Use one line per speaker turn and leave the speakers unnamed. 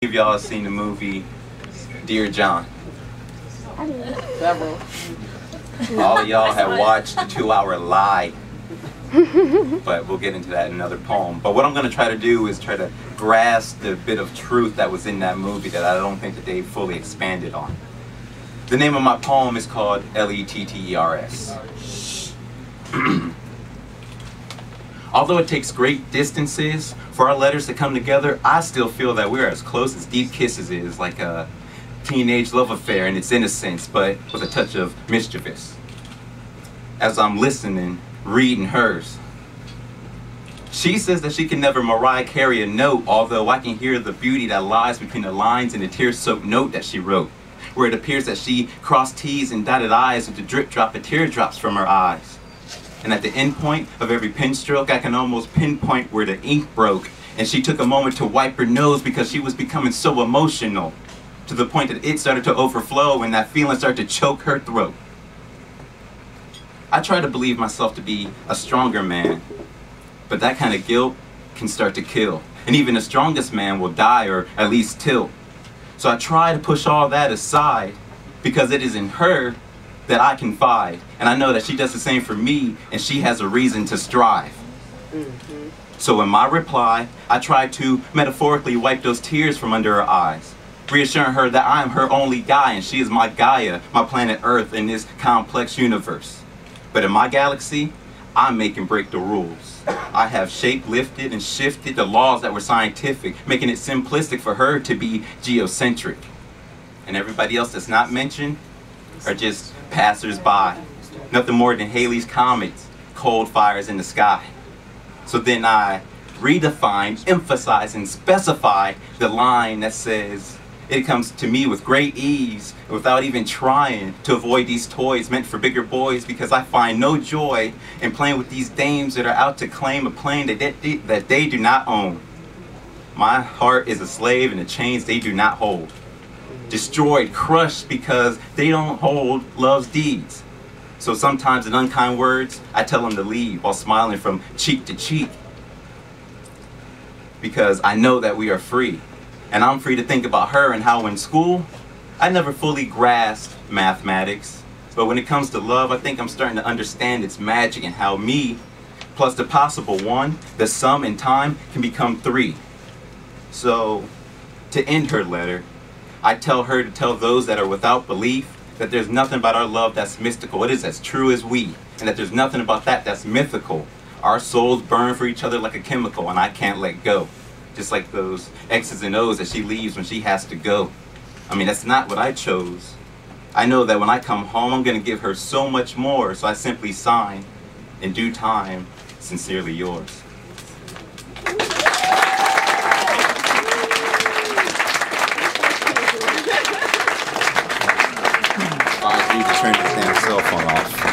of y'all have seen the movie Dear John?
Several.
All of y'all have watched the 2-hour lie. But we'll get into that in another poem. But what I'm going to try to do is try to grasp the bit of truth that was in that movie that I don't think that they fully expanded on. The name of my poem is called Letters. Although it takes great distances for our letters to come together, I still feel that we're as close as deep kisses is, like a teenage love affair in its innocence, but with a touch of mischievous. As I'm listening, reading hers. She says that she can never Mariah Carey a note, although I can hear the beauty that lies between the lines in the tear-soaked note that she wrote, where it appears that she crossed T's and dotted I's with the drip drop of teardrops from her eyes. And at the end point of every pen stroke, I can almost pinpoint where the ink broke, and she took a moment to wipe her nose because she was becoming so emotional, to the point that it started to overflow and that feeling started to choke her throat. I try to believe myself to be a stronger man, but that kind of guilt can start to kill. And even the strongest man will die, or at least tilt. So I try to push all that aside, because it is in her that I confide. And I know that she does the same for me, and she has a reason to strive. So in my reply, I try to metaphorically wipe those tears from under her eyes, reassuring her that I am her only guy, and she is my Gaia, my planet Earth in this complex universe. But in my galaxy, I make and break the rules. I have shape-lifted and shifted the laws that were scientific, making it simplistic for her to be geocentric. And everybody else that's not mentioned are just passers-by. Nothing more than Halley's Comets, cold fires in the sky. So then I redefine, emphasize, and specify the line that says, it comes to me with great ease, without even trying to avoid these toys meant for bigger boys, because I find no joy in playing with these dames that are out to claim a plane that they do not own. My heart is a slave in the chains they do not hold. Destroyed, crushed, because they don't hold love's deeds. So sometimes in unkind words, I tell them to leave while smiling from cheek to cheek. Because I know that we are free. And I'm free to think about her and how in school, I never fully grasped mathematics. But when it comes to love, I think I'm starting to understand its magic and how me, plus the possible one, the sum in time, can become 3. So, to end her letter, I tell her to tell those that are without belief that there's nothing about our love that's mystical. It is as true as we. And that there's nothing about that that's mythical. Our souls burn for each other like a chemical, and I can't let go. Just like those X's and O's that she leaves when she has to go. I mean, that's not what I chose. I know that when I come home, I'm going to give her so much more, so I simply sign, in due time, sincerely yours. I need to turn this damn cell phone off.